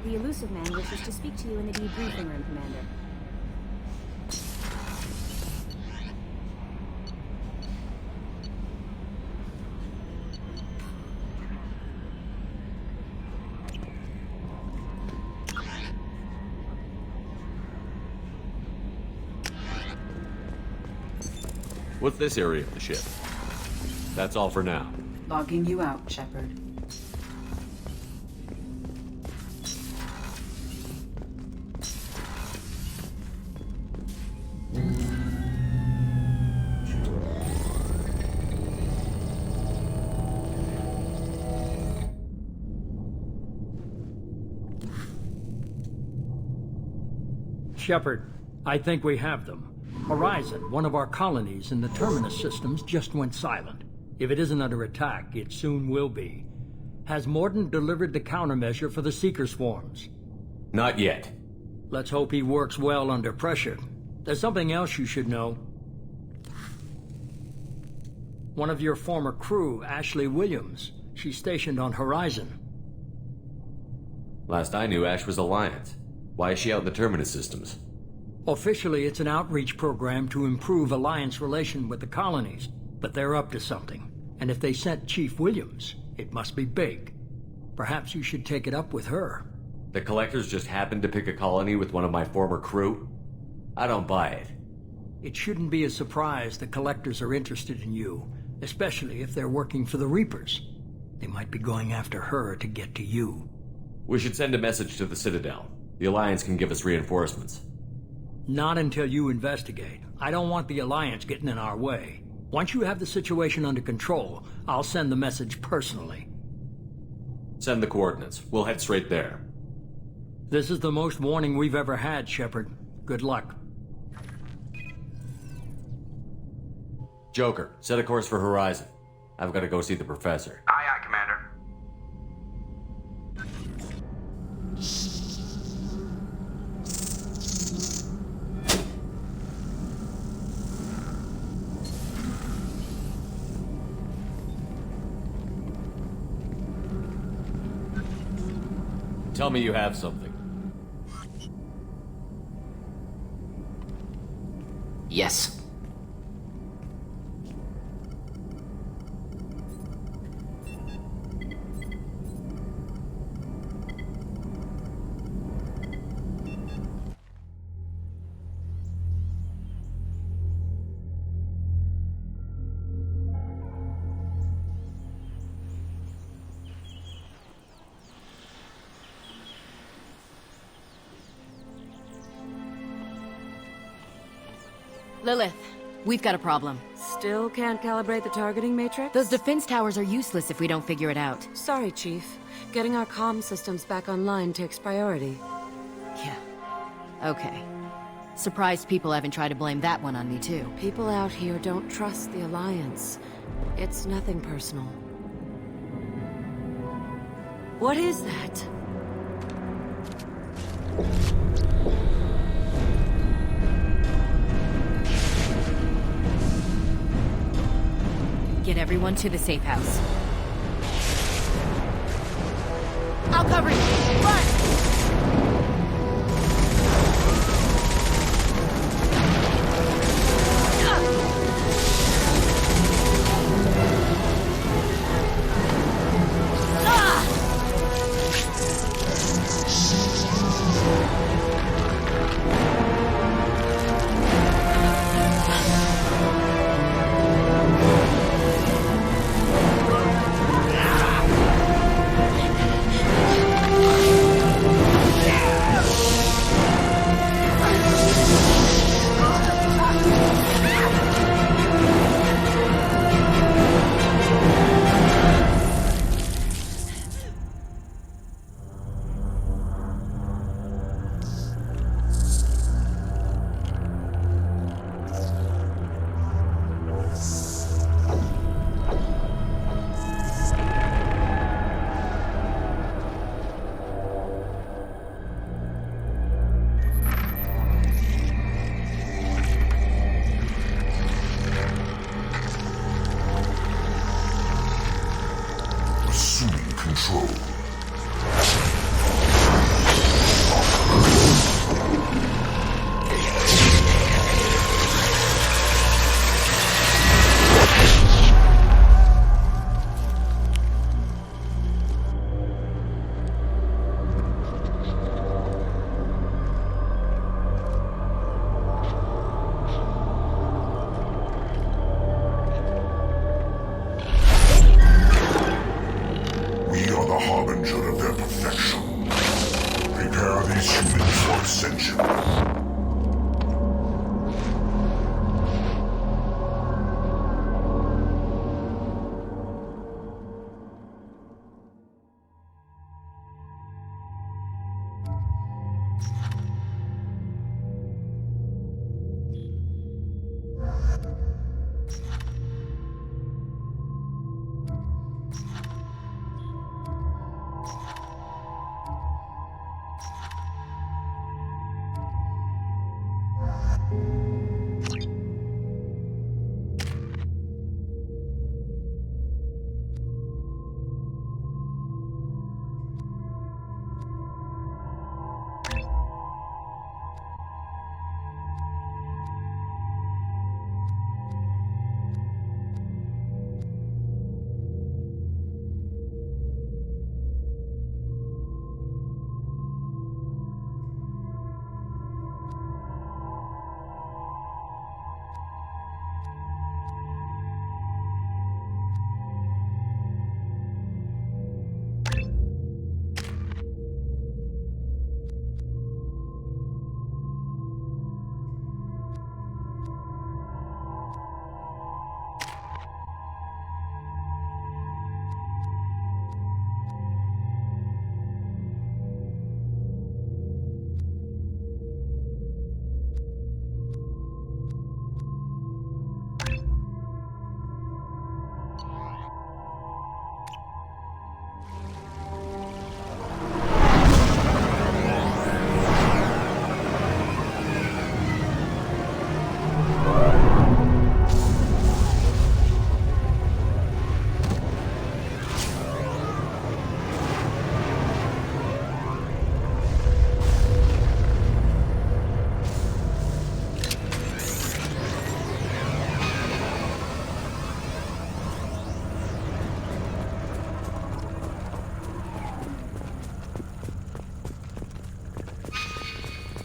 The elusive man wishes to speak to you in the debriefing room, Commander. What's this area of the ship? That's all for now. Logging you out, Shepard. Shepard, I think we have them. Horizon, one of our colonies in the Terminus systems, just went silent. If it isn't under attack, it soon will be. Has Mordin delivered the countermeasure for the Seeker swarms? Not yet. Let's hope he works well under pressure. There's something else you should know. One of your former crew, Ashley Williams, she's stationed on Horizon. Last I knew, Ash was Alliance. Why is she out in the Terminus systems? Officially, it's an outreach program to improve Alliance relation with the colonies, but they're up to something. And if they sent Chief Williams, it must be big. Perhaps you should take it up with her. The Collectors just happened to pick a colony with one of my former crew? I don't buy it. It shouldn't be a surprise the Collectors are interested in you, especially if they're working for the Reapers. They might be going after her to get to you. We should send a message to the Citadel. The Alliance can give us reinforcements. Not until you investigate. I don't want the Alliance getting in our way. Once you have the situation under control, I'll send the message personally. Send the coordinates. We'll head straight there. This is the most warning we've ever had, Shepard. Good luck. Joker, set a course for Horizon. I've got to go see the Professor. Aye, aye, Commander. Tell me you have something. Yes. Lilith, we've got a problem. Still can't calibrate the targeting matrix? Those defense towers are useless if we don't figure it out. Sorry, Chief. Getting our comm systems back online takes priority. Yeah. Okay. Surprised people haven't tried to blame that one on me, too. People out here don't trust the Alliance. It's nothing personal. What is that? Get everyone to the safe house. I'll cover you! Run! measure of their perfection. Prepare these humans for ascension.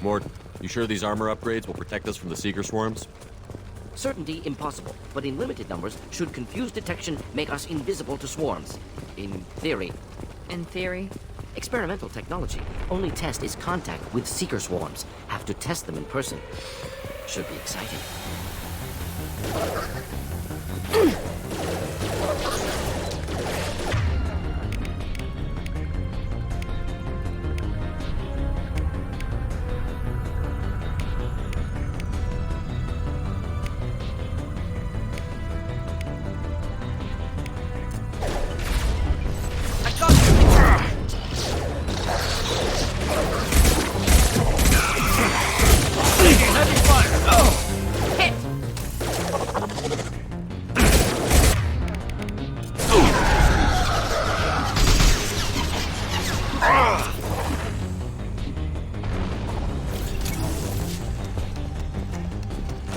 Mort, you sure these armor upgrades will protect us from the Seeker swarms? Certainty impossible, but in limited numbers, should confused detection make us invisible to swarms. In theory. In theory? Experimental technology. Only test is contact with Seeker swarms. Have to test them in person. Should be exciting.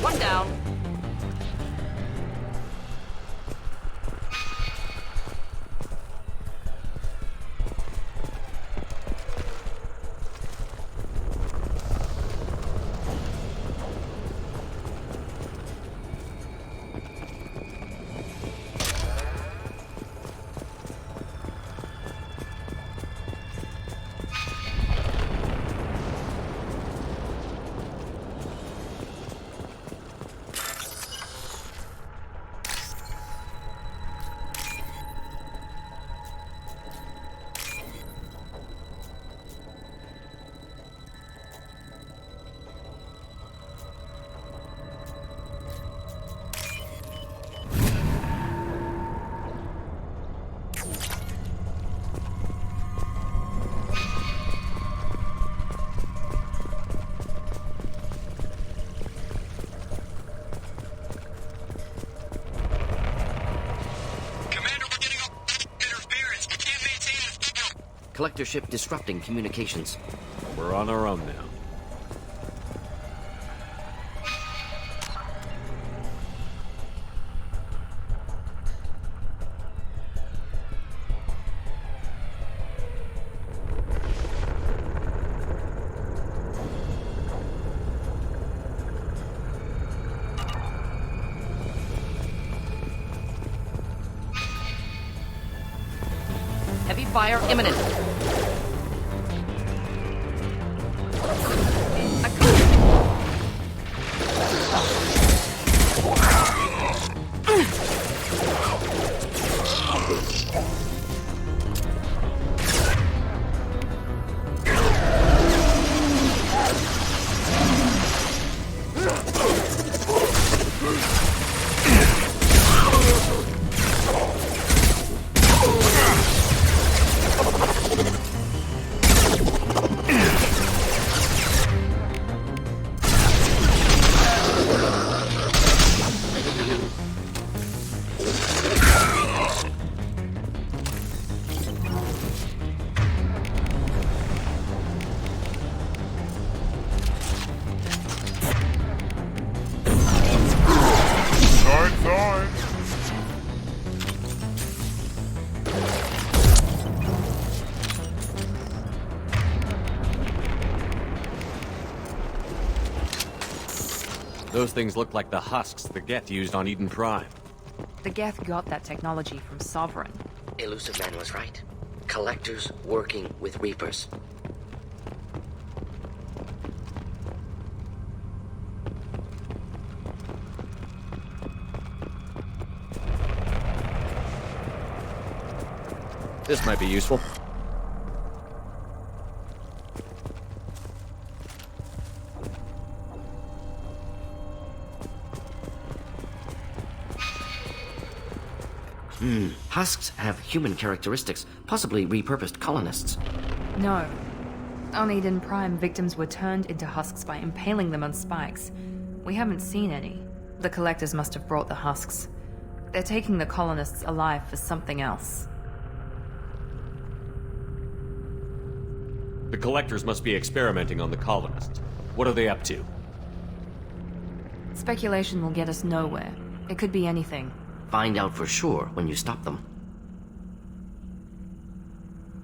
One down. Collector ship disrupting communications. We're on our own now. Heavy fire imminent. Those things look like the husks the Geth used on Eden Prime. The Geth got that technology from Sovereign. Elusive Man was right. Collectors working with Reapers. This might be useful. Husks have human characteristics, possibly repurposed colonists. No. On Eden Prime, victims were turned into husks by impaling them on spikes. We haven't seen any. The Collectors must have brought the husks. They're taking the colonists alive for something else. The Collectors must be experimenting on the colonists. What are they up to? Speculation will get us nowhere. It could be anything. Find out for sure when you stop them.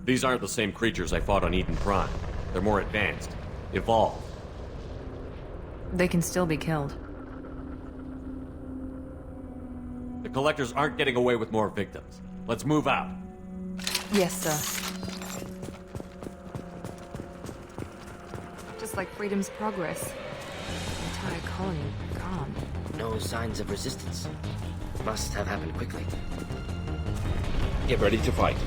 These aren't the same creatures I fought on Eden Prime. They're more advanced. Evolved. They can still be killed. The Collectors aren't getting away with more victims. Let's move out. Yes, sir. Just like Freedom's Progress. The entire colony gone. No signs of resistance. Must have happened quickly. Get ready to fight.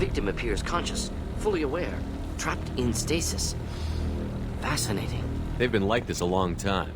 Victim appears conscious, fully aware, trapped in stasis. Fascinating. They've been like this a long time.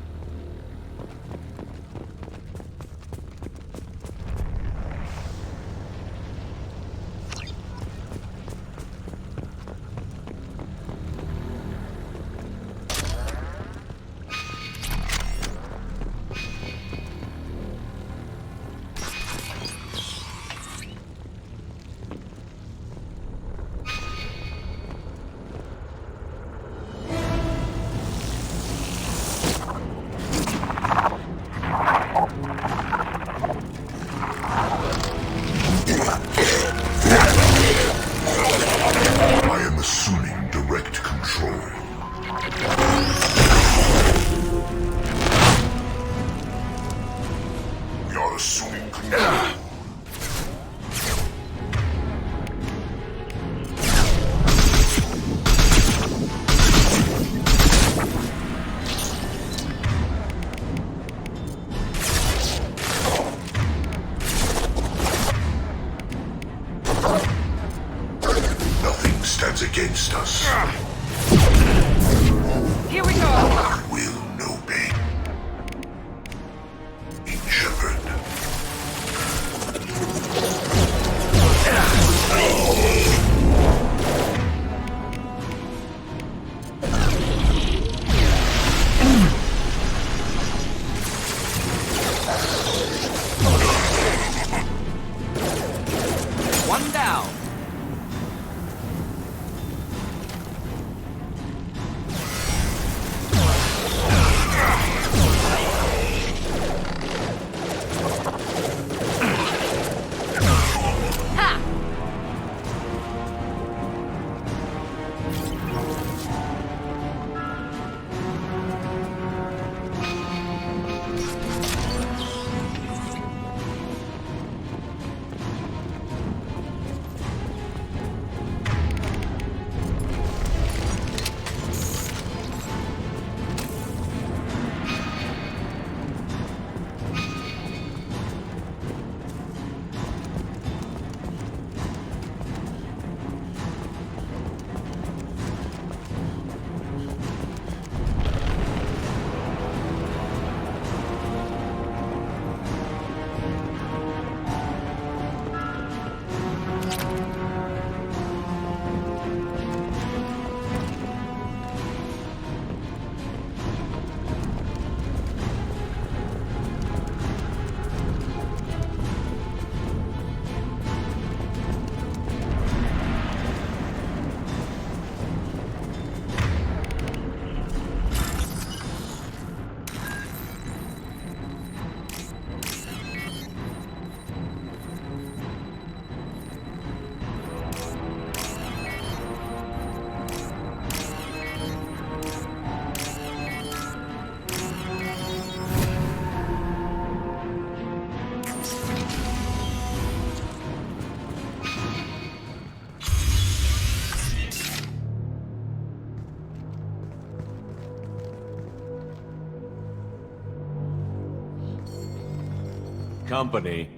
Company.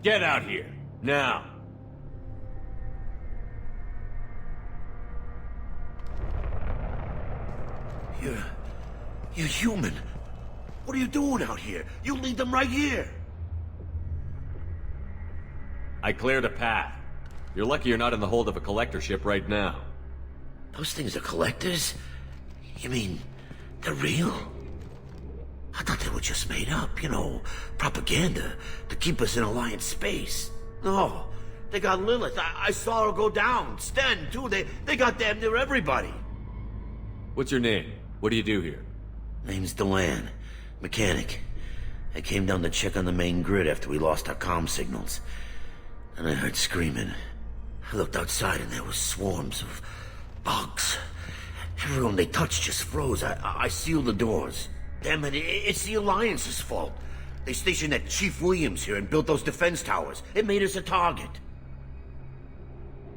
Get out here, now! You're human. What are you doing out here? You lead them right here. I cleared a path. You're lucky you're not in the hold of a collector ship right now. Those things are collectors? You mean, they're real? I thought they were just made up, you know, propaganda to keep us in Alliance space. No, they got Lilith. I saw her go down. Sten, too. They got damn near everybody. What's your name? What do you do here? Name's Delan. Mechanic. I came down to check on the main grid after we lost our comm signals. And I heard screaming. I looked outside and there was swarms of bugs. Everyone they touched just froze. I sealed the doors. Damn it, it's the Alliance's fault. They stationed that Chief Williams here and built those defense towers. It made us a target.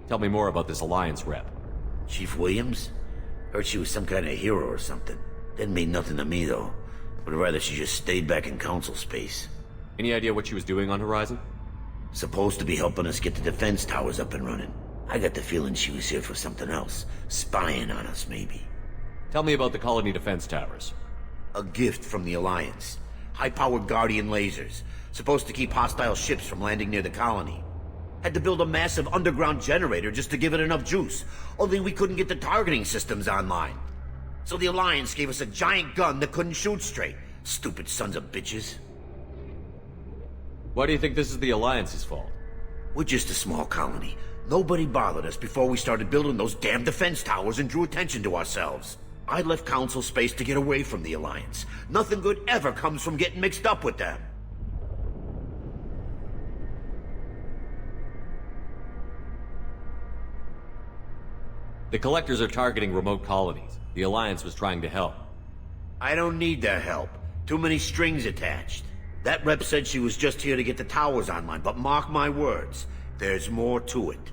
Tell me more about this Alliance rep. Chief Williams? Heard she was some kind of hero or something. Didn't mean nothing to me, though. Would rather she just stayed back in Council space. Any idea what she was doing on Horizon? Supposed to be helping us get the defense towers up and running. I got the feeling she was here for something else. Spying on us, maybe. Tell me about the colony defense towers. A gift from the Alliance. High-powered Guardian lasers. Supposed to keep hostile ships from landing near the colony. Had to build a massive underground generator just to give it enough juice. Only we couldn't get the targeting systems online. So the Alliance gave us a giant gun that couldn't shoot straight. Stupid sons of bitches. Why do you think this is the Alliance's fault? We're just a small colony. Nobody bothered us before we started building those damn defense towers and drew attention to ourselves. I left Council space to get away from the Alliance. Nothing good ever comes from getting mixed up with them. The Collectors are targeting remote colonies. The Alliance was trying to help. I don't need their help. Too many strings attached. That rep said she was just here to get the towers online, but mark my words, there's more to it.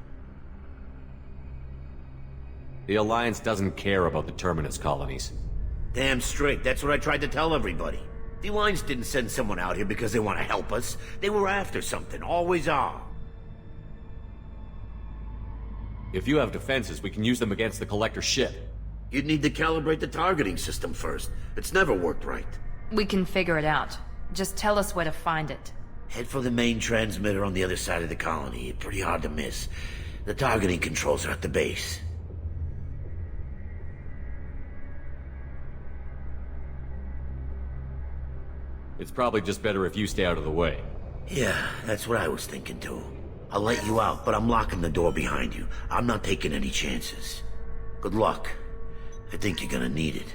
The Alliance doesn't care about the Terminus colonies. Damn straight, that's what I tried to tell everybody. The Alliance didn't send someone out here because they want to help us. They were after something, always are. If you have defenses, we can use them against the Collector ship. You'd need to calibrate the targeting system first. It's never worked right. We can figure it out. Just tell us where to find it. Head for the main transmitter on the other side of the colony. Pretty hard to miss. The targeting controls are at the base. It's probably just better if you stay out of the way. Yeah, that's what I was thinking too. I'll let you out, but I'm locking the door behind you. I'm not taking any chances. Good luck. I think you're gonna need it.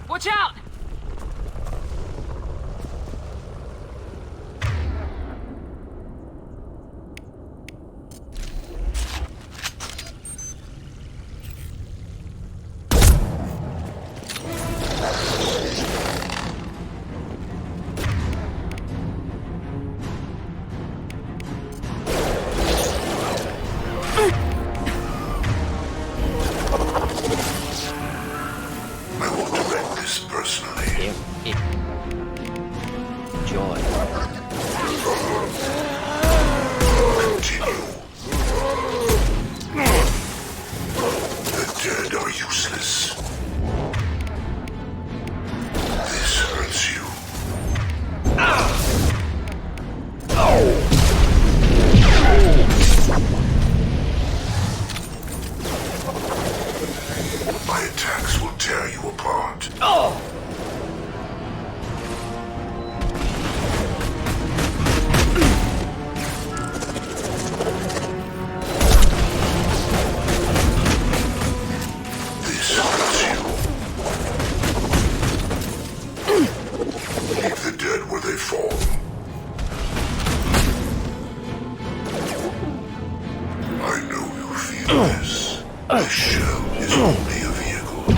Watch out! This shell is only a vehicle.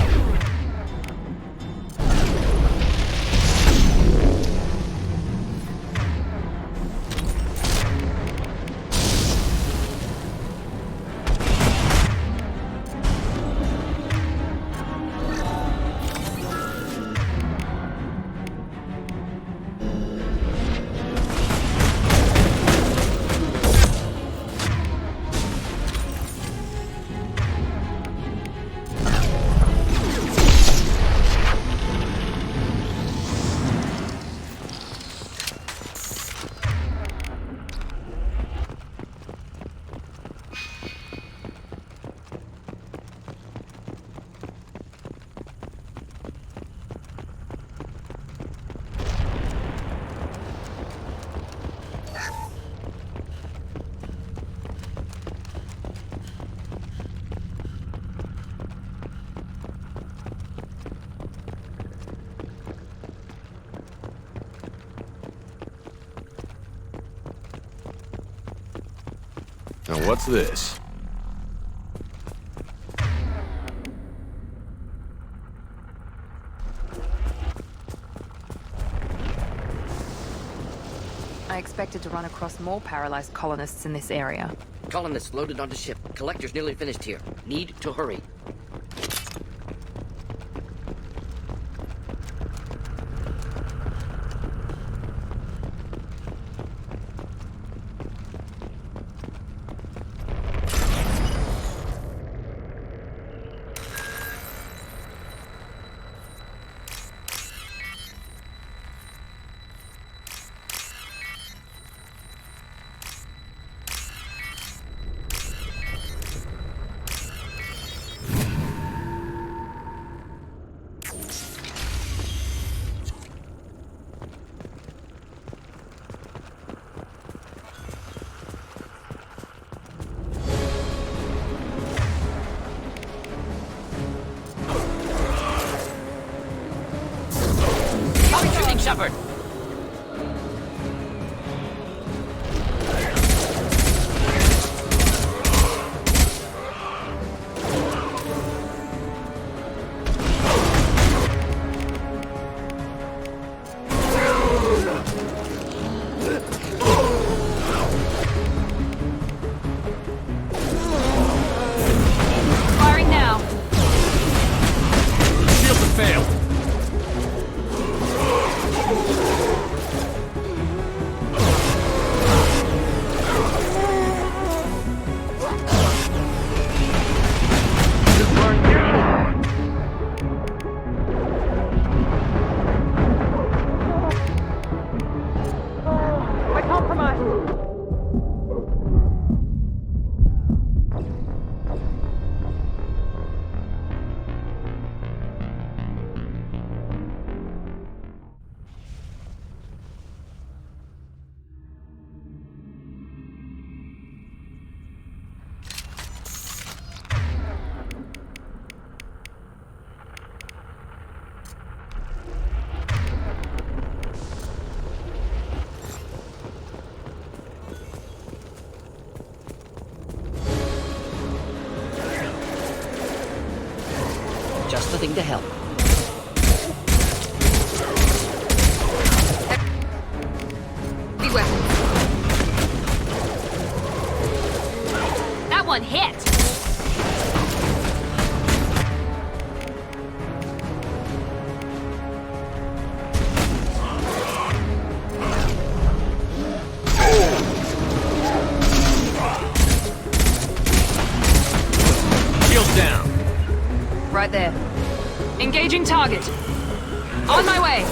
Now what's this? I expected to run across more paralyzed colonists in this area. Colonists loaded onto ship. Collector's nearly finished here. Need to hurry. Shepard! Firing now! Shields have failed! Just the thing to help. Big weapon. That one hit! Shields down! Right there. Engaging target. On my way.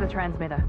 the transmitter.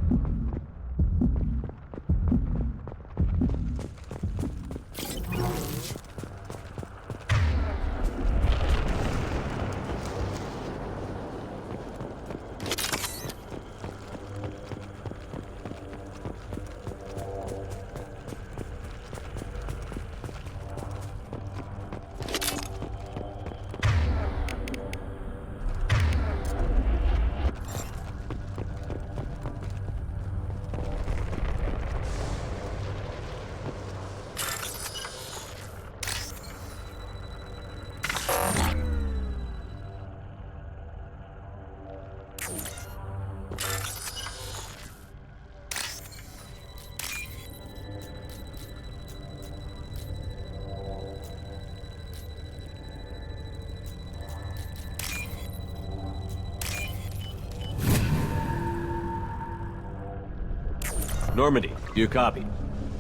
Normandy, do you copy?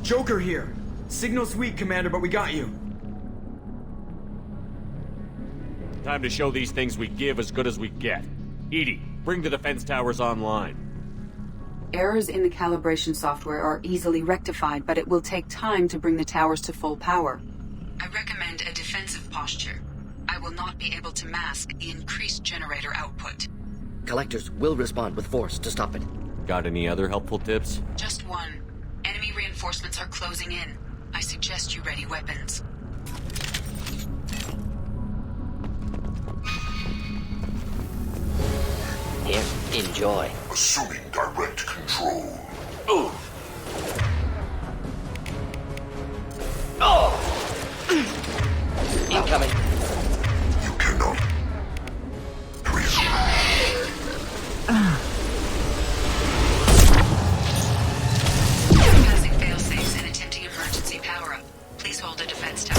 Joker here. Signal's weak, Commander, but we got you. Time to show these things we give as good as we get. EDI, bring the defense towers online. Errors in the calibration software are easily rectified, but it will take time to bring the towers to full power. I recommend a defensive posture. I will not be able to mask the increased generator output. Collectors will respond with force to stop it. Got any other helpful tips? Just one. Enemy reinforcements are closing in. I suggest you ready weapons. Here, enjoy. Assuming direct control. Ooh. Oh! Incoming. You cannot. Passing fail-safes and attempting emergency power-up. Please hold a defense tower.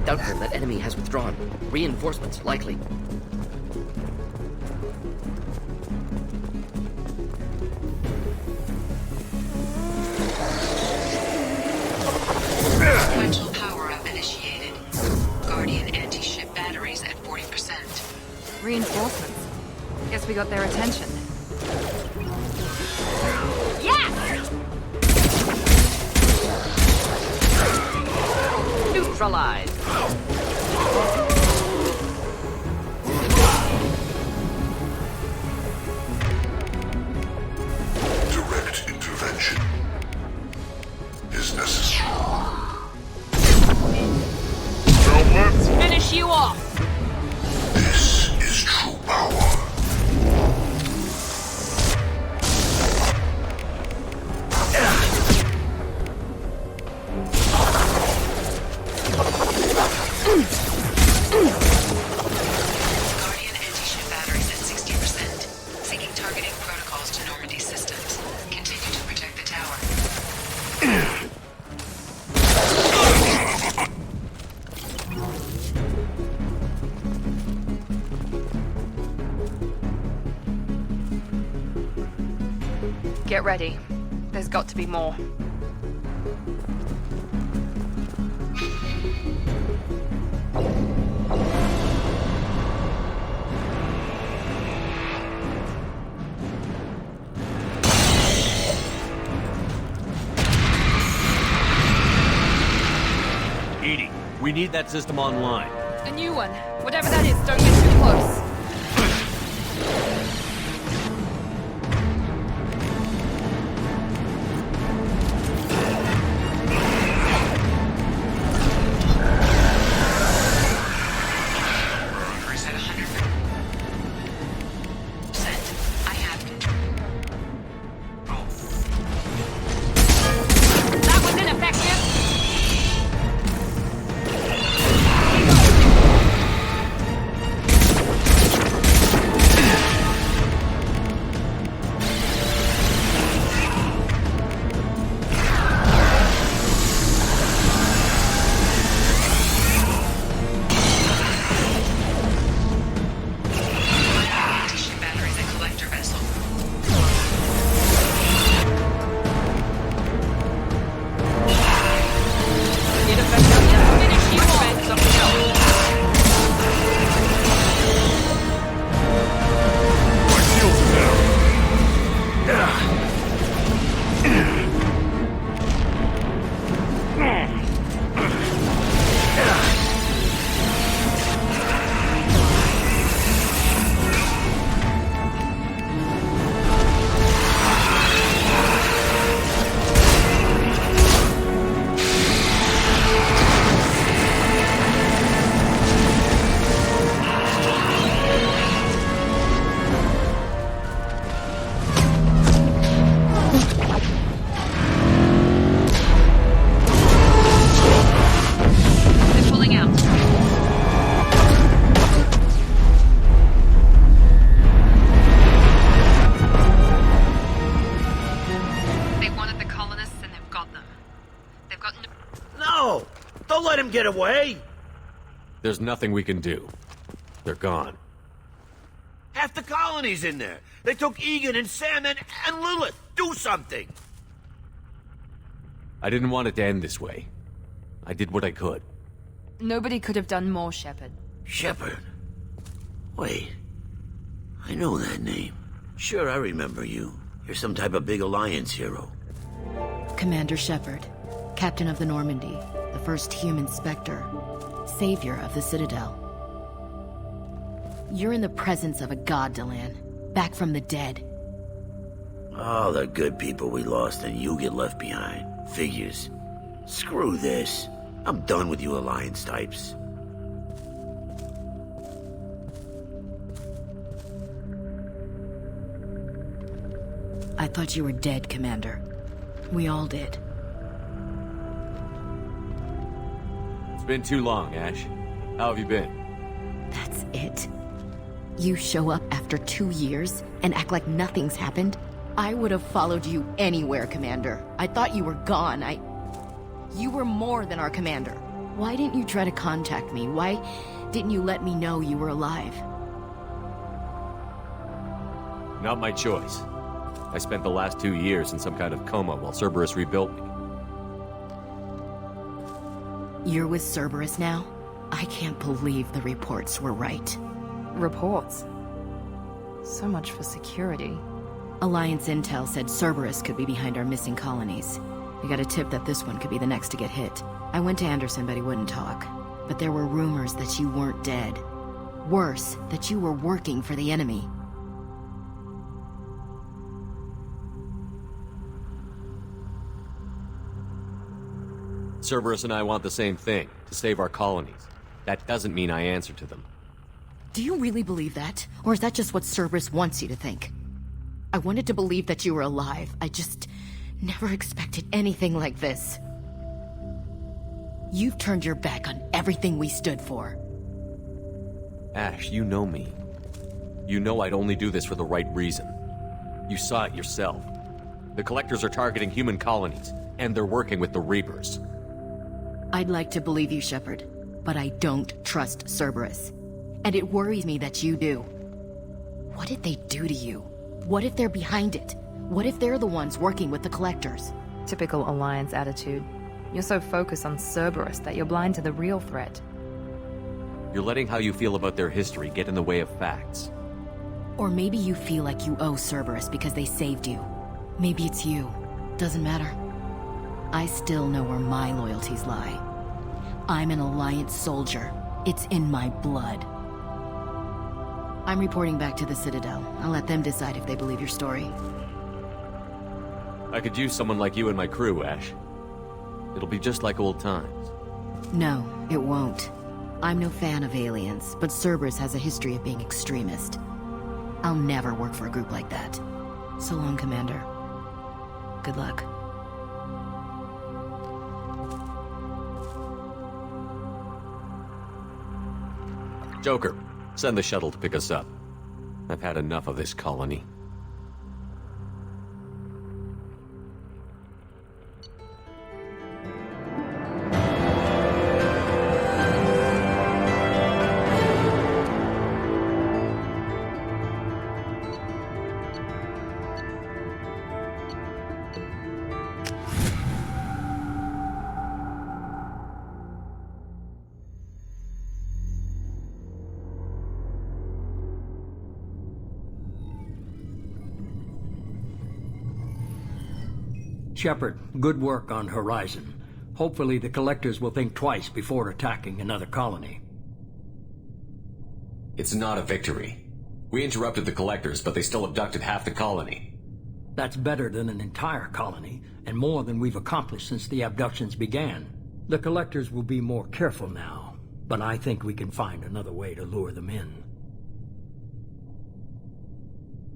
Doubtful that enemy has withdrawn. Reinforcements likely. Sequential power-up initiated. Guardian anti-ship batteries at 40%. Reinforcements. Guess we got their attention. Yes! Neutralized. Direct intervention is necessary. Let's finish you off! This is true power. Guardian anti-ship batteries at 60%. Syncing targeting protocols to Normandy systems. Continue to protect the tower. Get ready. There's got to be more. EDI, we need that system online. A new one. Whatever that is, don't get too close. get away? There's nothing we can do. They're gone. Half the colony's in there. They took Egan and Sam and Lilith. Do something! I didn't want it to end this way. I did what I could. Nobody could have done more, Shepard. Shepard? Wait. I know that name. Sure, I remember you. You're some type of big Alliance hero. Commander Shepard, Captain of the Normandy, the first human Spectre, savior of the Citadel. You're in the presence of a god, Delan, back from the dead. All the good people we lost and you get left behind. Figures. Screw this. I'm done with you Alliance types. I thought you were dead, Commander. We all did. It's been too long, Ash. How have you been? That's it? You show up after 2 years and act like nothing's happened? I would have followed you anywhere, Commander. I thought you were gone. You were more than our commander. Why didn't you try to contact me? Why didn't you let me know you were alive? Not my choice. I spent the last 2 years in some kind of coma while Cerberus rebuilt me. You're with Cerberus now? I can't believe the reports were right. Reports? So much for security. Alliance intel said Cerberus could be behind our missing colonies. We got a tip that this one could be the next to get hit. I went to Anderson, but he wouldn't talk. But there were rumors that you weren't dead. Worse, that you were working for the enemy. Cerberus and I want the same thing, to save our colonies. That doesn't mean I answer to them. Do you really believe that? Or is that just what Cerberus wants you to think? I wanted to believe that you were alive. I just never expected anything like this. You've turned your back on everything we stood for. Ash, you know me. You know I'd only do this for the right reason. You saw it yourself. The Collectors are targeting human colonies, and they're working with the Reapers. I'd like to believe you, Shepard, but I don't trust Cerberus. And it worries me that you do. What did they do to you? What if they're behind it? What if they're the ones working with the Collectors? Typical Alliance attitude. You're so focused on Cerberus that you're blind to the real threat. You're letting how you feel about their history get in the way of facts. Or maybe you feel like you owe Cerberus because they saved you. Maybe it's you. Doesn't matter. I still know where my loyalties lie. I'm an Alliance soldier. It's in my blood. I'm reporting back to the Citadel. I'll let them decide if they believe your story. I could use someone like you in my crew, Ash. It'll be just like old times. No, it won't. I'm no fan of aliens, but Cerberus has a history of being extremist. I'll never work for a group like that. So long, Commander. Good luck. Joker, send the shuttle to pick us up. I've had enough of this colony. Shepard, good work on Horizon. Hopefully the Collectors will think twice before attacking another colony. It's not a victory. We interrupted the Collectors, but they still abducted half the colony. That's better than an entire colony, and more than we've accomplished since the abductions began. The Collectors will be more careful now, but I think we can find another way to lure them in.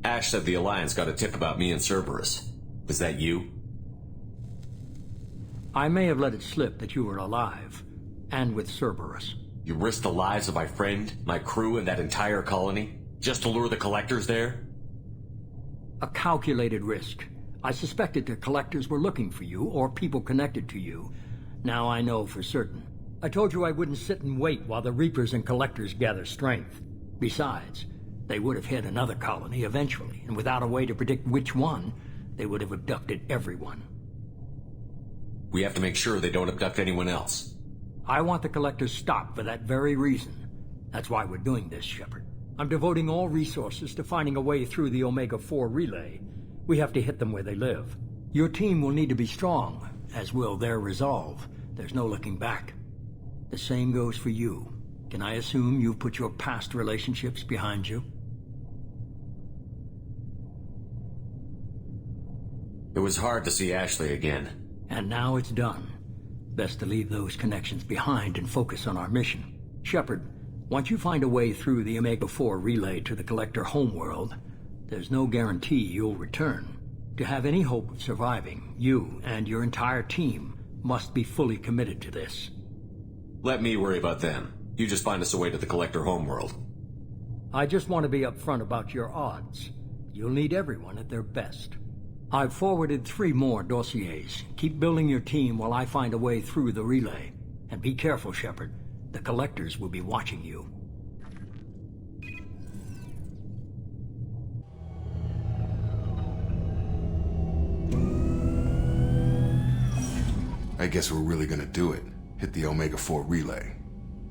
Ash said the Alliance got a tip about me and Cerberus. Was that you? I may have let it slip that you were alive, and with Cerberus. You risked the lives of my friend, my crew, and that entire colony, just to lure the Collectors there? A calculated risk. I suspected the Collectors were looking for you, or people connected to you. Now I know for certain. I told you I wouldn't sit and wait while the Reapers and Collectors gather strength. Besides, they would have hit another colony eventually, and without a way to predict which one, they would have abducted everyone. We have to make sure they don't abduct anyone else. I want the Collectors stopped for that very reason. That's why we're doing this, Shepard. I'm devoting all resources to finding a way through the Omega-4 relay. We have to hit them where they live. Your team will need to be strong, as will their resolve. There's no looking back. The same goes for you. Can I assume you've put your past relationships behind you? It was hard to see Ashley again. And now it's done. Best to leave those connections behind and focus on our mission. Shepard, once you find a way through the Omega-4 relay to the Collector homeworld, there's no guarantee you'll return. To have any hope of surviving, you and your entire team must be fully committed to this. Let me worry about them. You just find us a way to the Collector homeworld. I just want to be upfront about your odds. You'll need everyone at their best. I've forwarded 3 more dossiers. Keep building your team while I find a way through the relay. And be careful, Shepard. The Collectors will be watching you. I guess we're really gonna do it. Hit the Omega-4 relay.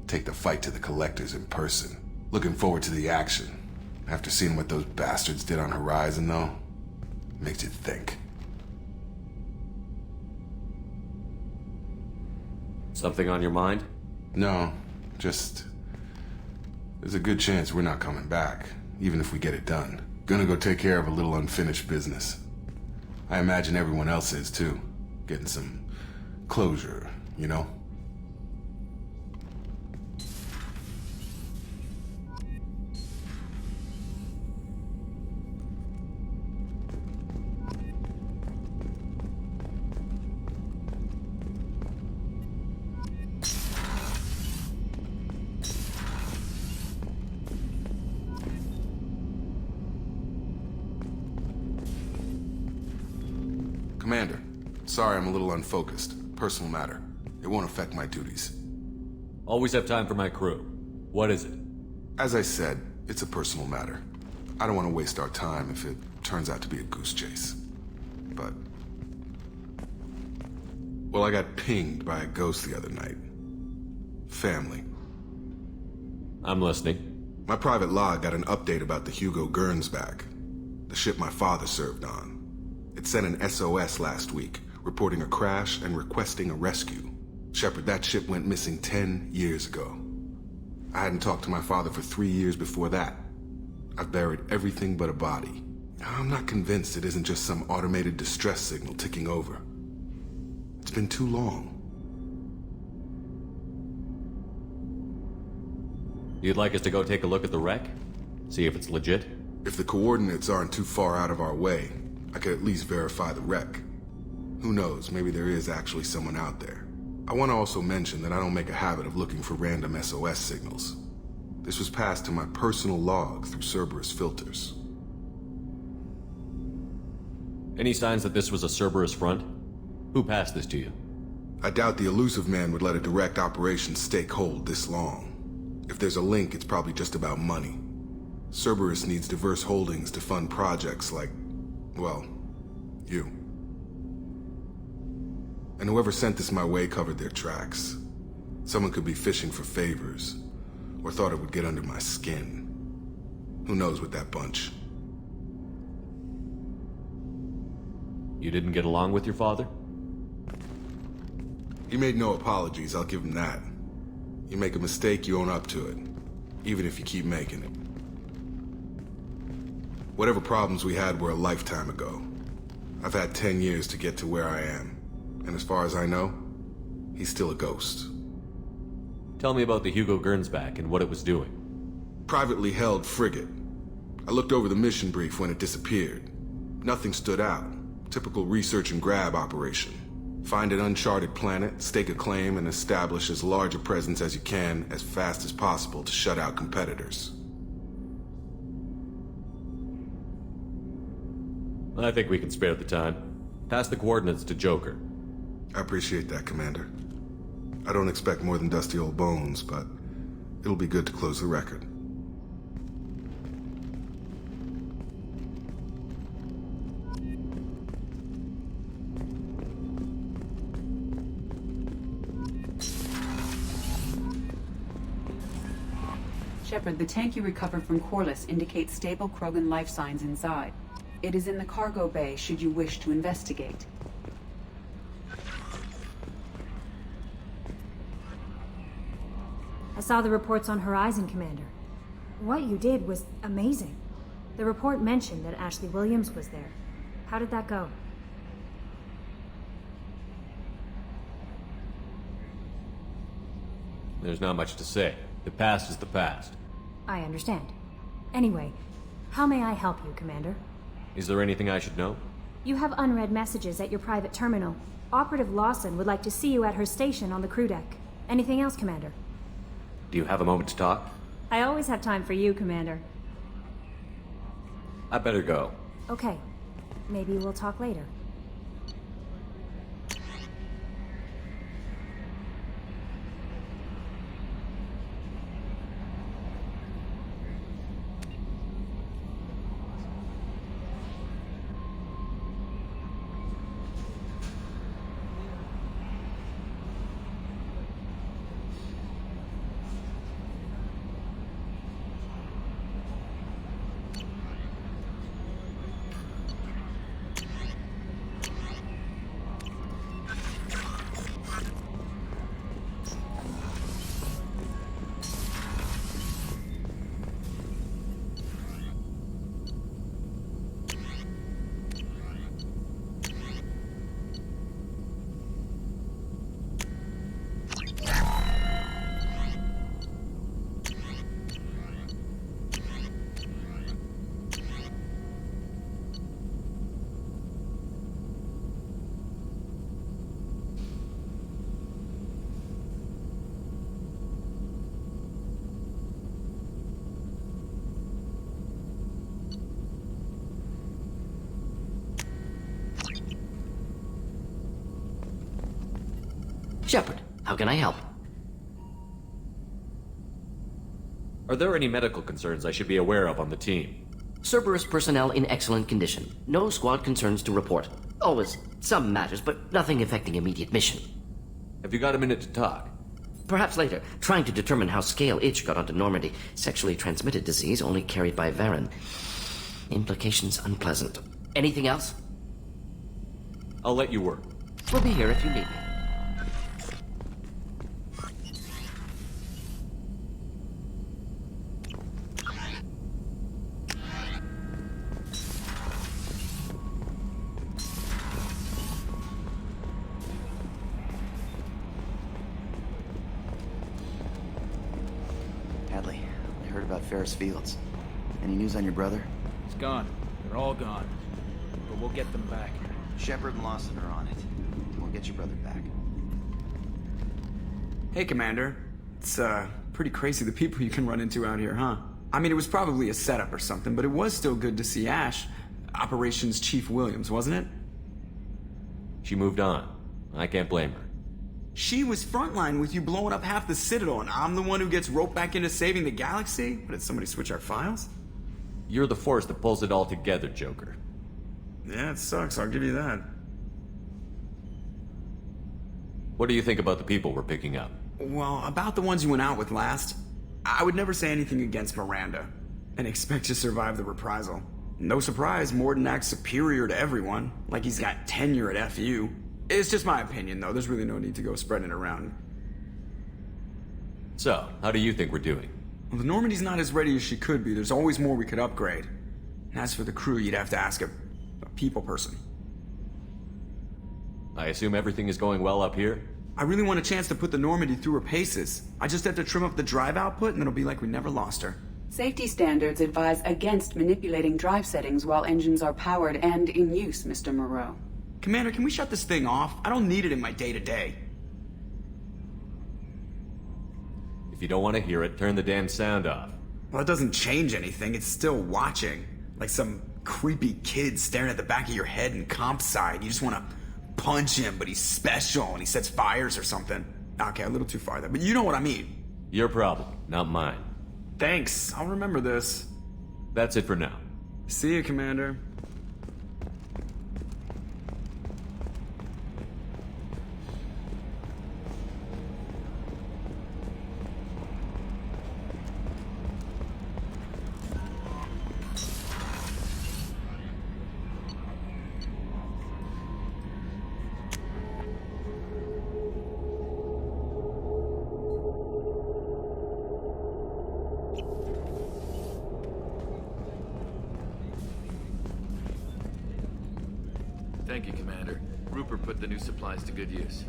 Take the fight to the Collectors in person. Looking forward to the action. After seeing what those bastards did on Horizon, though, makes you think. Something on your mind? No, just... there's a good chance we're not coming back, even if we get it done. Gonna go take care of a little unfinished business. I imagine everyone else is, too. Getting some closure, you know? Commander, sorry I'm a little unfocused. Personal matter. It won't affect my duties. Always have time for my crew. What is it? As I said, it's a personal matter. I don't want to waste our time if it turns out to be a goose chase. But... well, I got pinged by a ghost the other night. Family. I'm listening. My private log got an update about the Hugo Gernsback, the ship my father served on. It sent an SOS last week, reporting a crash and requesting a rescue. Shepard, that ship went missing 10 years ago. I hadn't talked to my father for 3 years before that. I've buried everything but a body. I'm not convinced it isn't just some automated distress signal ticking over. It's been too long. You'd like us to go take a look at the wreck? See if it's legit? If the coordinates aren't too far out of our way, I could at least verify the wreck. Who knows, maybe there is actually someone out there. I want to also mention that I don't make a habit of looking for random SOS signals. This was passed to my personal log through Cerberus filters. Any signs that this was a Cerberus front? Who passed this to you? I doubt the Elusive Man would let a direct operation stake hold this long. If there's a link, it's probably just about money. Cerberus needs diverse holdings to fund projects like, well, you. And whoever sent this my way covered their tracks. Someone could be fishing for favors, or thought it would get under my skin. Who knows with that bunch? You didn't get along with your father? He made no apologies, I'll give him that. You make a mistake, you own up to it. Even if you keep making it. Whatever problems we had were a lifetime ago. I've had 10 years to get to where I am. And as far as I know, he's still a ghost. Tell me about the Hugo Gernsback and what it was doing. Privately held frigate. I looked over the mission brief when it disappeared. Nothing stood out. Typical research and grab operation. Find an uncharted planet, stake a claim, and establish as large a presence as you can as fast as possible to shut out competitors. I think we can spare the time. Pass the coordinates to Joker. I appreciate that, Commander. I don't expect more than dusty old bones, but it'll be good to close the record. Shepard, the tank you recovered from Corliss indicates stable Krogan life signs inside. It is in the cargo bay should you wish to investigate. I saw the reports on Horizon, Commander. What you did was amazing. The report mentioned that Ashley Williams was there. How did that go? There's not much to say. The past is the past. I understand. Anyway, how may I help you, Commander? Is there anything I should know? You have unread messages at your private terminal. Operative Lawson would like to see you at her station on the crew deck. Anything else, Commander? Do you have a moment to talk? I always have time for you, Commander. I better go. Okay. Maybe we'll talk later. Shepard, how can I help? Are there any medical concerns I should be aware of on the team? Cerberus personnel in excellent condition. No squad concerns to report. Always some matters, but nothing affecting immediate mission. Have you got a minute to talk? Perhaps later. Trying to determine how Scale Itch got onto Normandy. Sexually transmitted disease only carried by Varen. Implications unpleasant. Anything else? I'll let you work. We'll be here if you need me. Hadley, I heard about Ferris Fields. Any news on your brother? He's gone. They're all gone. But we'll get them back. Shepard and Lawson are on it. We'll get your brother back. Hey, Commander. It's, pretty crazy the people you can run into out here, huh? I mean, it was probably a setup or something, but it was still good to see Ash. Operations Chief Williams, wasn't it? She moved on. I can't blame her. She was frontline with you blowing up half the Citadel, and I'm the one who gets roped back into saving the galaxy? But did somebody switch our files? You're the force that pulls it all together, Joker. Yeah, it sucks, I'll give you that. What do you think about the people we're picking up? Well, about the ones you went out with last, I would never say anything against Miranda, and expect to survive the reprisal. No surprise, Mordin acts superior to everyone, like he's got tenure at FU. It's just my opinion, though. There's really no need to go spreading it around. So, how do you think we're doing? Well, the Normandy's not as ready as she could be. There's always more we could upgrade. And as for the crew, you'd have to ask a people person. I assume everything is going well up here? I really want a chance to put the Normandy through her paces. I just have to trim up the drive output and it'll be like we never lost her. Safety standards advise against manipulating drive settings while engines are powered and in use, Mr. Moreau. Commander, can we shut this thing off? I don't need it in my day-to-day. If you don't want to hear it, turn the damn sound off. Well, it doesn't change anything. It's still watching. Like some creepy kid staring at the back of your head in comp side. You just want to punch him, but he's special and he sets fires or something. Okay, a little too far there, but you know what I mean. Your problem, not mine. Thanks, I'll remember this. That's it for now. See you, Commander. Thank you, Commander. Rupert put the new supplies to good use.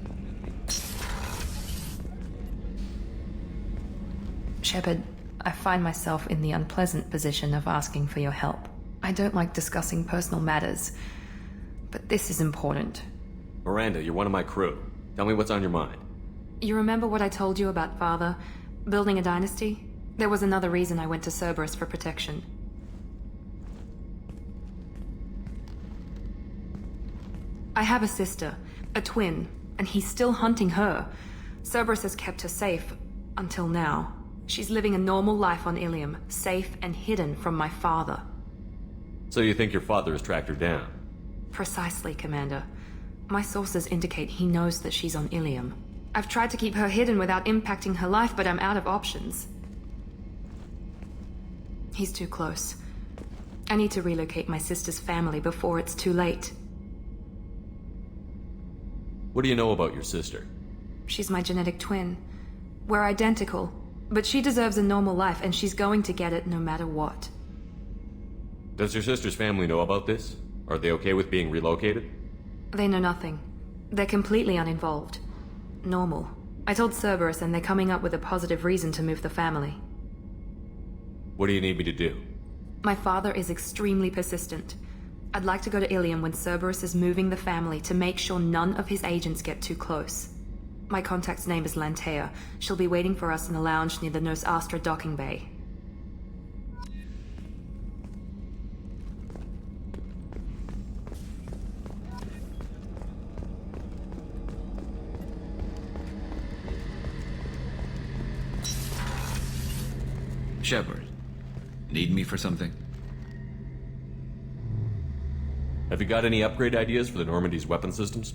Shepard, I find myself in the unpleasant position of asking for your help. I don't like discussing personal matters, but this is important. Miranda, you're one of my crew. Tell me what's on your mind. You remember what I told you about Father? Building a dynasty? There was another reason I went to Cerberus for protection. I have a sister, a twin, and he's still hunting her. Cerberus has kept her safe, until now. She's living a normal life on Ilium, safe and hidden from my father. So you think your father has tracked her down? Precisely, Commander. My sources indicate he knows that she's on Ilium. I've tried to keep her hidden without impacting her life, but I'm out of options. He's too close. I need to relocate my sister's family before it's too late. What do you know about your sister? She's my genetic twin. We're identical, but she deserves a normal life, and she's going to get it no matter what. Does your sister's family know about this? Are they okay with being relocated? They know nothing. They're completely uninvolved. Normal. I told Cerberus, and they're coming up with a positive reason to move the family. What do you need me to do? My father is extremely persistent. I'd like to go to Ilium when Cerberus is moving the family to make sure none of his agents get too close. My contact's name is Lantea. She'll be waiting for us in the lounge near the Nos Astra docking bay. Shepard, need me for something? Have you got any upgrade ideas for the Normandy's weapon systems?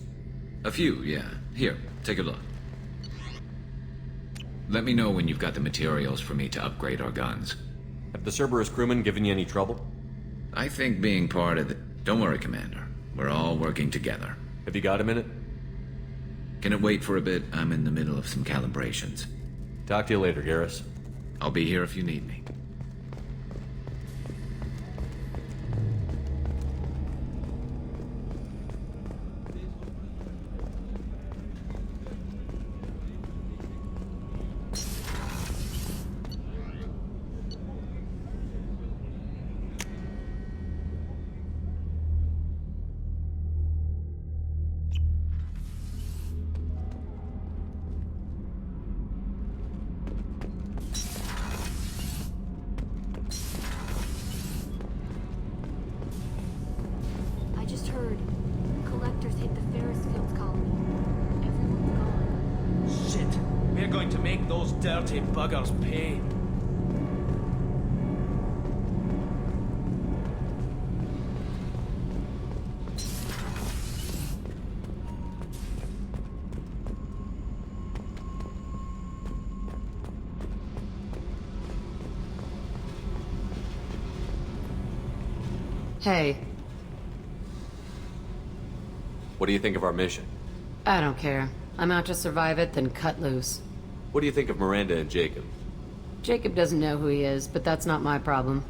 A few, yeah. Here, take a look. Let me know when you've got the materials for me to upgrade our guns. Have the Cerberus crewmen given you any trouble? I think being part of the... Don't worry, Commander. We're all working together. Have you got a minute? Can it wait for a bit? I'm in the middle of some calibrations. Talk to you later, Garrus. I'll be here if you need me. I just heard collectors hit the Ferris Fields colony. Everyone's gone. Shit! We're going to make those dirty buggers pay. Hey, What do you think of our mission? I don't care. I'm out to survive it, then cut loose. What do you think of Miranda and Jacob? Jacob doesn't know who he is, but that's not my problem.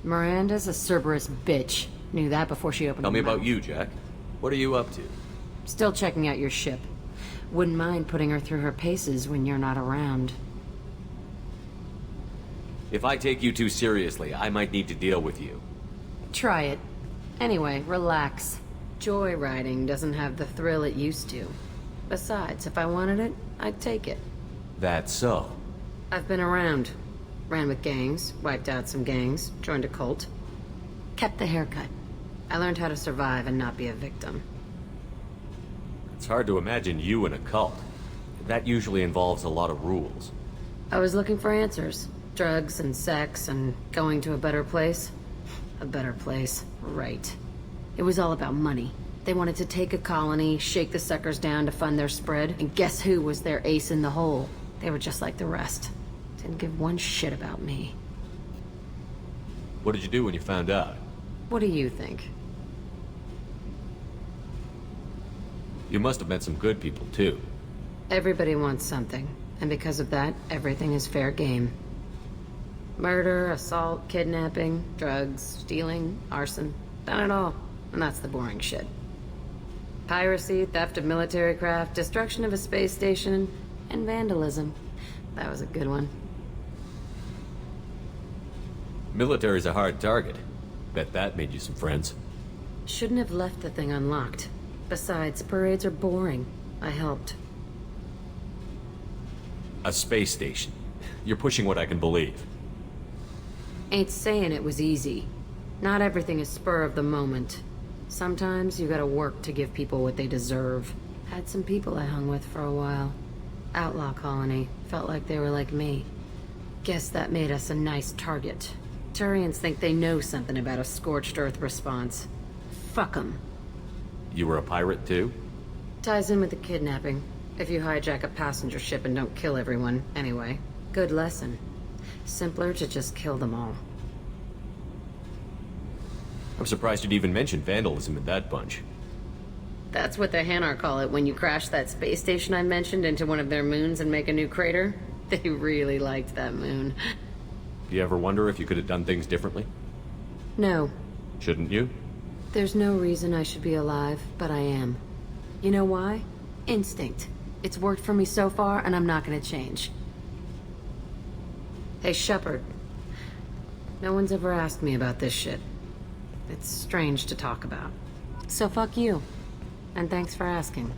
Miranda's a Cerberus bitch. Knew that before she opened Tell me her mouth. about you, Jack. What are you up to? Still checking out your ship. Wouldn't mind putting her through her paces when you're not around. If I take you too seriously, I might need to deal with you. Try it. Anyway, relax. Joyriding doesn't have the thrill it used to. Besides, if I wanted it, I'd take it. That's so. I've been around. Ran with gangs, wiped out some gangs, joined a cult. Kept the haircut. I learned how to survive and not be a victim. It's hard to imagine you in a cult. That usually involves a lot of rules. I was looking for answers. Drugs and sex and going to a better place. A better place, right. It was all about money. They wanted to take a colony, shake the suckers down to fund their spread, and guess who was their ace in the hole? They were just like the rest. Didn't give one shit about me. What did you do when you found out? What do you think? You must have met some good people, too. Everybody wants something, and because of that, everything is fair game. Murder, assault, kidnapping, drugs, stealing, arson. Done it all. And that's the boring shit. Piracy, theft of military craft, destruction of a space station, and vandalism. That was a good one. Military's a hard target. Bet that made you some friends. Shouldn't have left the thing unlocked. Besides, parades are boring. I helped. A space station. You're pushing what I can believe. Ain't saying it was easy. Not everything is spur of the moment. Sometimes you gotta work to give people what they deserve. Had some people I hung with for a while. Outlaw colony. Felt like they were like me. Guess that made us a nice target. Turians think they know something about a scorched earth response. Fuck 'em. You were a pirate, too? Ties in with the kidnapping. If you hijack a passenger ship and don't kill everyone, anyway. Good lesson. Simpler to just kill them all. I'm surprised you'd even mention vandalism in that bunch. That's what the Hanar call it when you crash that space station I mentioned into one of their moons and make a new crater. They really liked that moon. Do you ever wonder if you could have done things differently? No. Shouldn't you? There's no reason I should be alive, but I am. You know why? Instinct. It's worked for me so far, and I'm not gonna change. Hey, Shepard. No one's ever asked me about this shit. It's strange to talk about. So fuck you. And thanks for asking.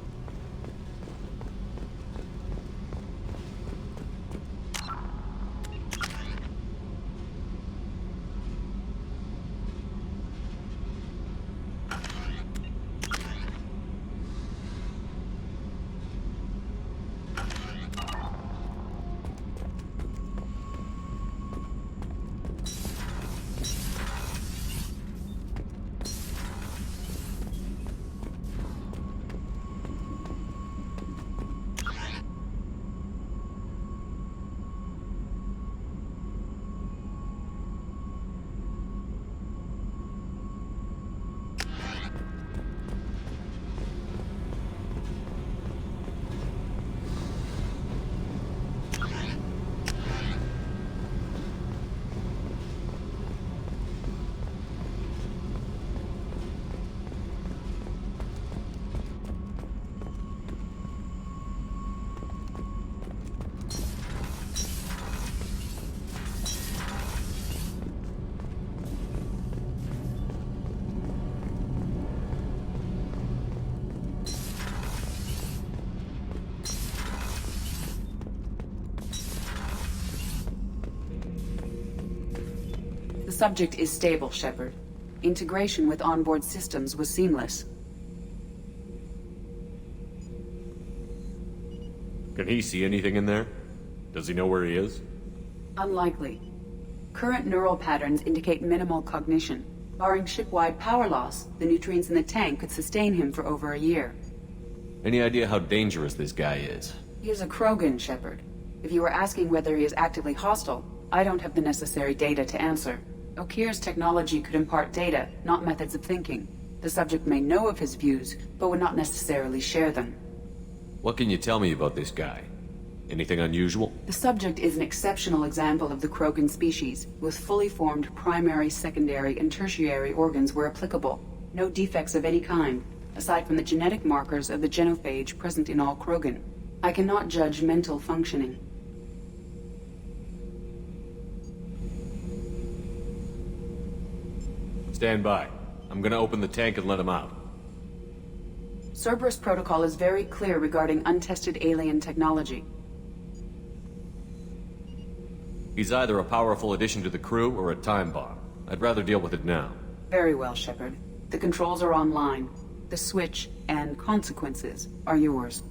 The subject is stable, Shepard. Integration with onboard systems was seamless. Can he see anything in there? Does he know where he is? Unlikely. Current neural patterns indicate minimal cognition. Barring ship-wide power loss, the nutrients in the tank could sustain him for over a year. Any idea how dangerous this guy is? He is a Krogan, Shepard. If you were asking whether he is actively hostile, I don't have the necessary data to answer. Okir's technology could impart data, not methods of thinking. The subject may know of his views, but would not necessarily share them. What can you tell me about this guy? Anything unusual? The subject is an exceptional example of the Krogan species, with fully formed primary, secondary, and tertiary organs where applicable. No defects of any kind, aside from the genetic markers of the genophage present in all Krogan. I cannot judge mental functioning. Stand by. I'm gonna open the tank and let him out. Cerberus protocol is very clear regarding untested alien technology. He's either a powerful addition to the crew or a time bomb. I'd rather deal with it now. Very well, Shepard. The controls are online. The switch and consequences are yours.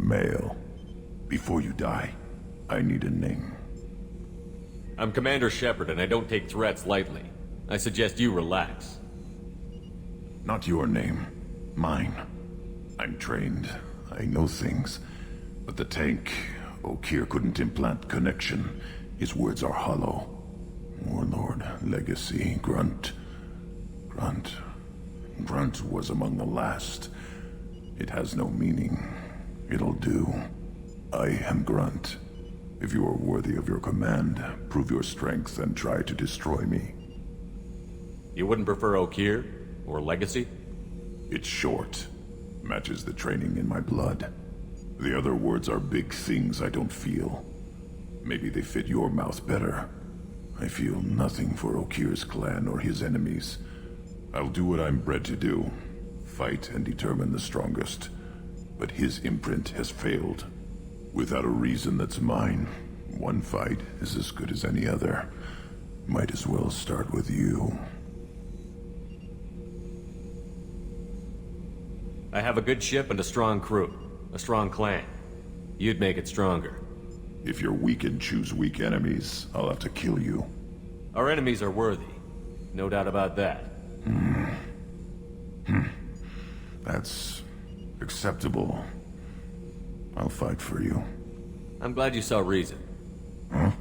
Male. Before you die, I need a name. I'm Commander Shepard, and I don't take threats lightly. I suggest you relax. Not your name. Mine. I'm trained. I know things. But the tank, Okeer couldn't implant connection. His words are hollow. Warlord, Legacy, Grunt. Grunt was among the last. It has no meaning. It'll do. I am Grunt. If you are worthy of your command, prove your strength and try to destroy me. You wouldn't prefer Okeer? Or Legacy? It's short. Matches the training in my blood. The other words are big things I don't feel. Maybe they fit your mouth better. I feel nothing for Okeer's clan or his enemies. I'll do what I'm bred to do. Fight and determine the strongest. But his imprint has failed. Without a reason that's mine, one fight is as good as any other. Might as well start with you. I have a good ship and a strong crew. A strong clan. You'd make it stronger. If you're weak and choose weak enemies, I'll have to kill you. Our enemies are worthy. No doubt about that. That's acceptable. I'll fight for you. I'm glad you saw reason. Huh?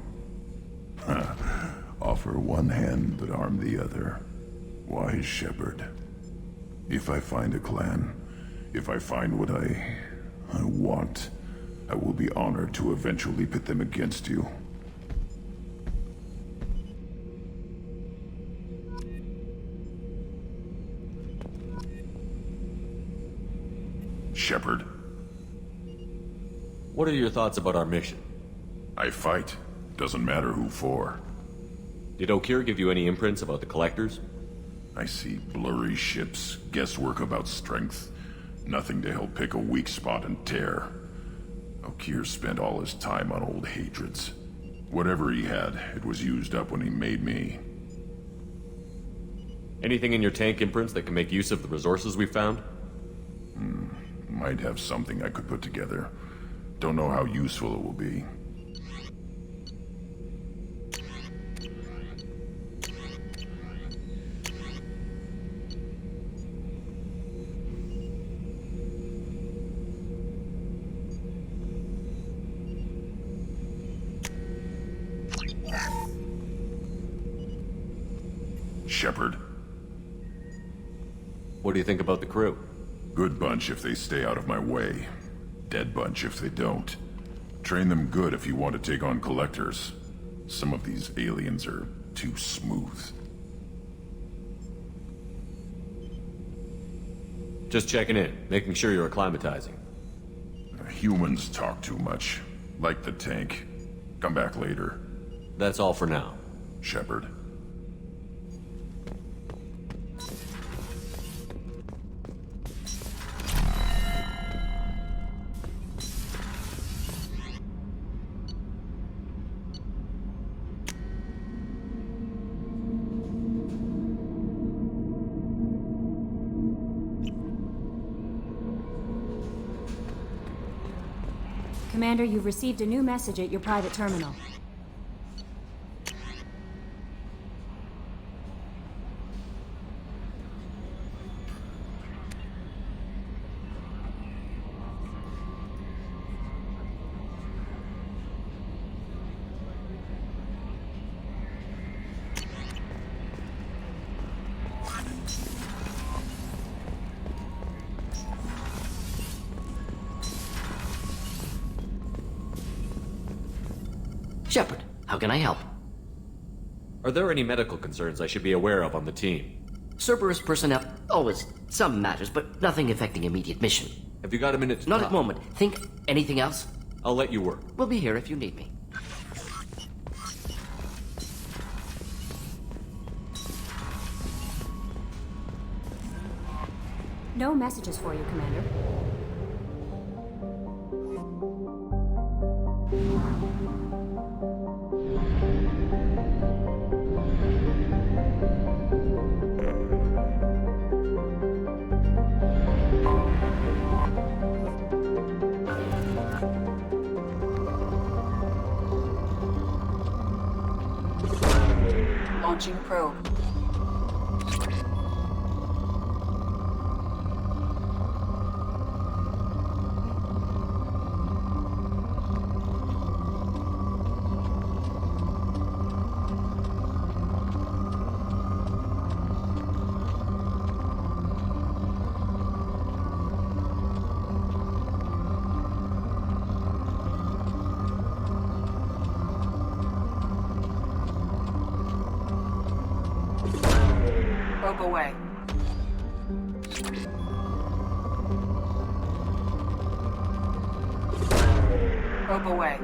Offer one hand but arm the other. Wise Shepard. If I find a clan, if I find what I want, I will be honored to eventually pit them against you. Shepard. What are your thoughts about our mission? I fight. Doesn't matter who for. Did Okeer give you any imprints about the Collectors? I see blurry ships, guesswork about strength. Nothing to help pick a weak spot and tear. Okeer spent all his time on old hatreds. Whatever he had, it was used up when he made me. Anything in your tank imprints that can make use of the resources we found? Might have something I could put together. Don't know how useful it will be. Shepard. What do you think about the crew? Good bunch if they stay out of my way. Dead bunch if they don't. Train them good if you want to take on Collectors. Some of these aliens are too smooth. Just checking in, making sure you're acclimatizing. Humans talk too much. Like the tank. Come back later. That's all for now. Shepard. Commander, you've received a new message at your private terminal. Shepard, how can I help? Are there any medical concerns I should be aware of on the team? Cerberus personnel, always some matters, but nothing affecting immediate mission. Have you got a minute to Not talk? at the moment. Think anything else? I'll let you work. We'll be here if you need me. No messages for you, Commander. Launching probe. Probe away. Probe away.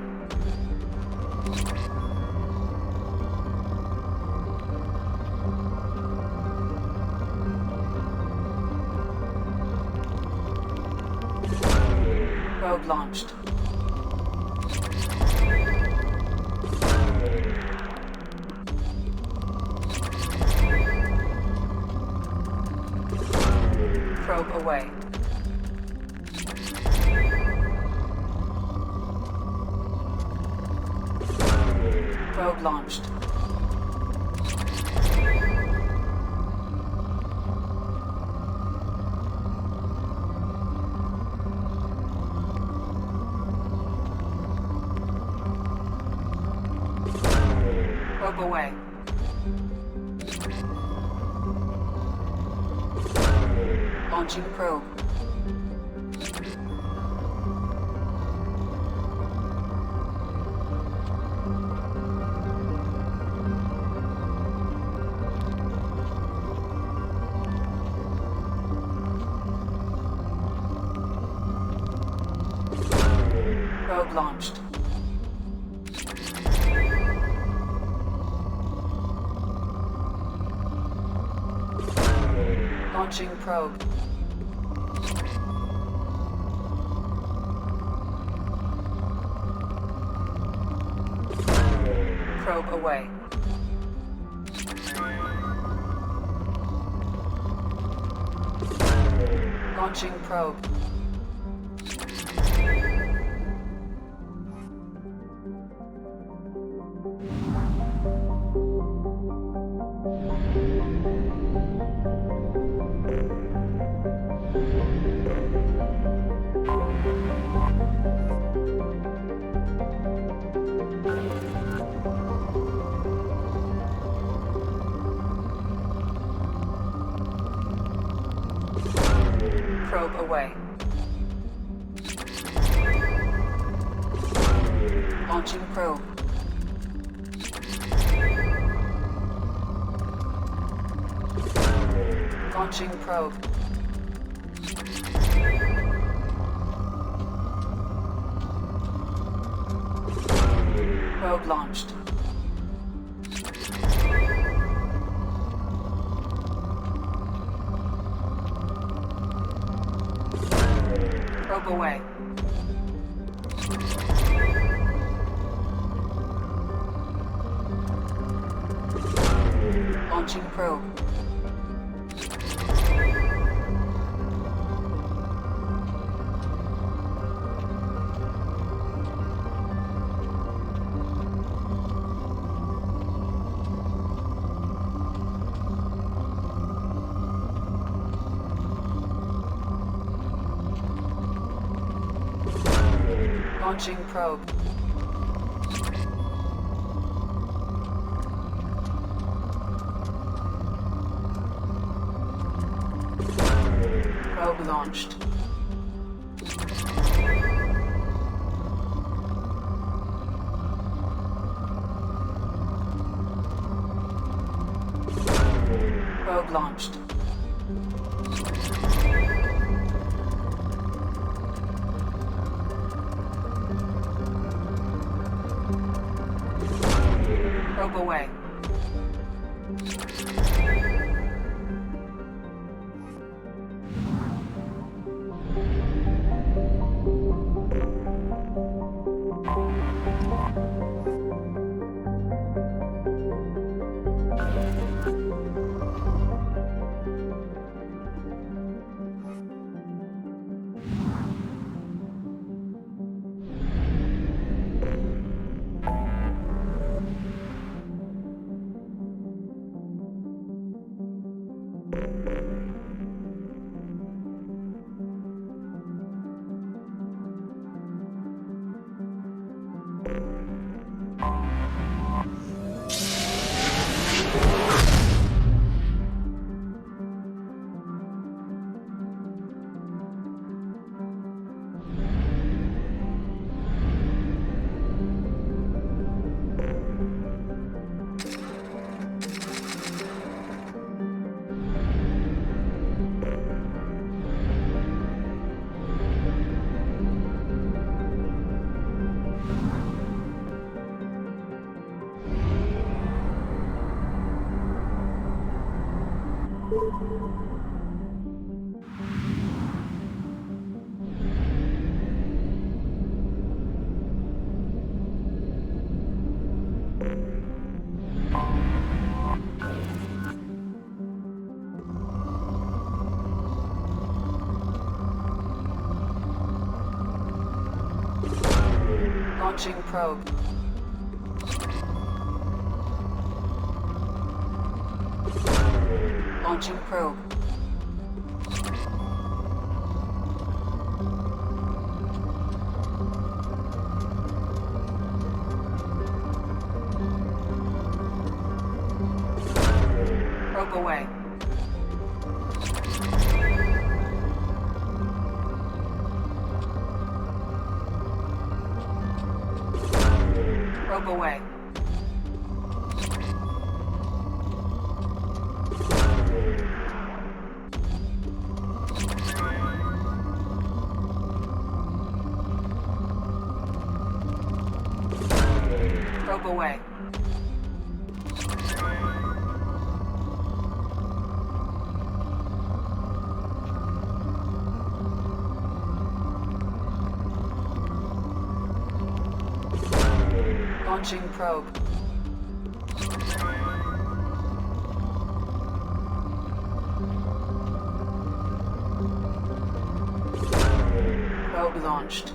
Probe launched. Probe away. Probe launched. Probe away. Launching probe. Probe launched. Launching probe. Probe away. Launching probe. Probe away. Launching probe. Launching probe. Probe launched. Probe away. Launching probe. Launching probe. Probe launched. Probe launched. Probe away. Launching probe. Launching probe. Probe away. Probe away. Probe away. Launching probe. Probe launched.